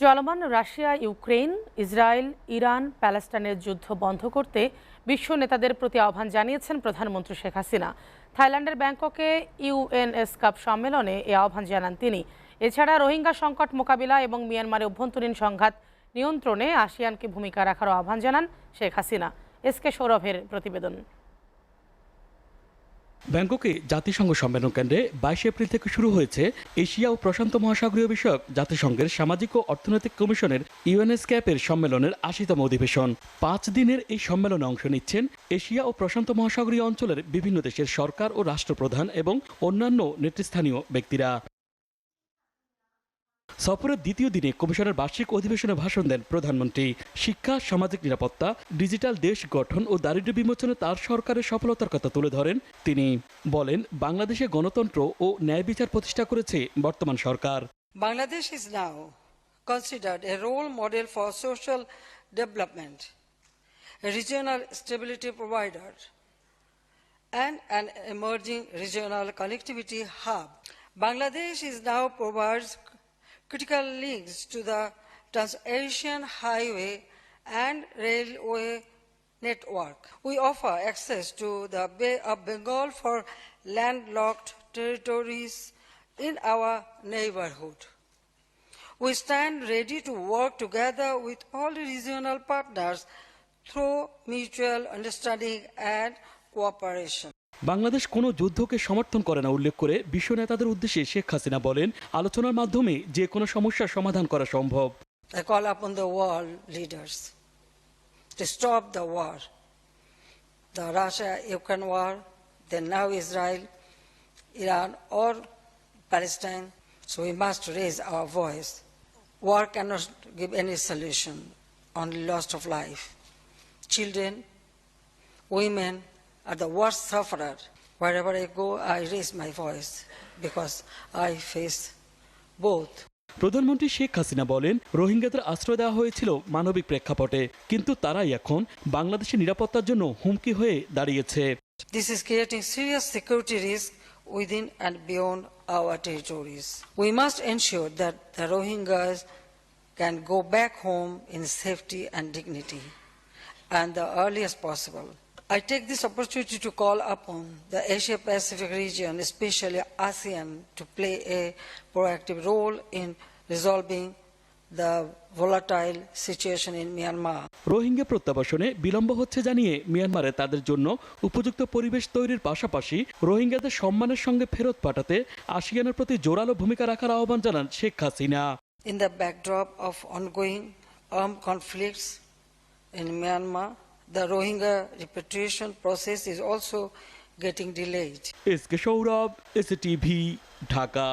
চলমান Russia Ukraine Israel Iran প্যালেস্টাইনের যুদ্ধ বন্ধ করতে বিশ্ব নেতাদের প্রতি আহ্বান জানিয়েছেন প্রধানমন্ত্রী শেখ হাসিনা। থাইল্যান্ডের ব্যাংককে ইউএনএস কাপ সম্মেলনে এ আহ্বান জানান তিনি। এছাড়া রোহিঙ্গা সংকট মোকাবিলা এবং মিয়ানমারে অভ্যন্তরীণ সংঘাত নিয়ন্ত্রণে আসিয়ানকে ভূমিকা রাখারও আহ্বান জানান শেখ হাসিনা। এসকে সৌরভের প্রতিবেদন। ব্যাংককে জাতিসংঘ সম্মেলন কেন্দ্রে 22 এপ্রিল থেকে শুরু হয়েছে এশিয়া ও প্রশান্ত মহাসাগরীয় বিষয়ক জাতিসংঘের সামাজিক ও অর্থনৈতিক কমিশনের ইউএনএসক্যাপের সম্মেলনের 80তম অধিবেশন। 5 দিনের এই সম্মেলনে অংশ নিচ্ছেন এশিয়া ও প্রশান্ত মহাসাগরীয় অঞ্চলের বিভিন্ন দেশের সরকার ও রাষ্ট্রপ্রধান এবং অন্যান্য নেতৃস্থানীয় ব্যক্তিরা। সফরের দ্বিতীয় দিনে কমিশনের বার্ষিক অধিবেশনে ভাষণ দেন প্রধানমন্ত্রী। শিক্ষা, সামাজিক নিরাপত্তা, ডিজিটাল দেশ গঠন ও দারিদ্র্য বিমোচনে তার সরকারের সফলতার কথা তুলে ধরেন তিনি। বলেন, বাংলাদেশে গণতন্ত্র ও ন্যায় বিচার প্রতিষ্ঠা করেছে বর্তমান সরকার। Bangladesh is now considered a role model for social development, a regional stability provider, and an emerging regional connectivity hub. Bangladesh is now provides critical links to the Trans-Asian Highway and Railway network. We offer access to the Bay of Bengal for landlocked territories in our neighborhood. We stand ready to work together with all regional partners through mutual understanding and cooperation. Bangladesh কোনো যুদ্ধকে সমর্থন করে না উল্লেখ করে বিশ্ব নেতাদের উদ্দেশ্যে শেখ হাসিনা বলেন, আলোচনার মাধ্যমে যে কোনো সমস্যার সমাধান করা সম্ভব। I call upon the world leaders to stop the war, the Russia-Ukraine war, then now Israel, Iran or Palestine. So we must raise our voice. War cannot give any solution, only loss of life. Children, women are the worst sufferer. Wherever I go, I raise my voice because I face both. প্রধানমন্ত্রী শেখ হাসিনা বলেন, রোহিঙ্গাদের আশ্রয় দেওয়া হয়েছিল মানবিক প্রেক্ষাপটে, কিন্তু তারাই এখন বাংলাদেশের নিরাপত্তার জন্য হুমকি হয়ে দাঁড়িয়েছে। This is creating serious security risk within and beyond our territories. We must ensure that the Rohingyas can go back home in safety and dignity, and the earliest possible. I take this opportunity to call upon the Asia-Pacific region, especially ASEAN, to play a proactive role in resolving the volatile situation in Myanmar. Rohingya প্রত্যাবাসনে বিলম্ব হচ্ছে জানিয়ে মিয়ানমারে তাদের জন্য উপযুক্ত পরিবেশ তৈরির পাশাপাশি রোহিঙ্গাদের সম্মানের সঙ্গে ফেরত পাঠাতে আসিয়ানের প্রতি জোরালো ভূমিকা রাখার আহ্বান জানান Sheikh Hasina. In the backdrop of ongoing armed conflicts in Myanmar, the Rohingya repatriation process is also getting delayed. SK Sourav, STV, Dhaka.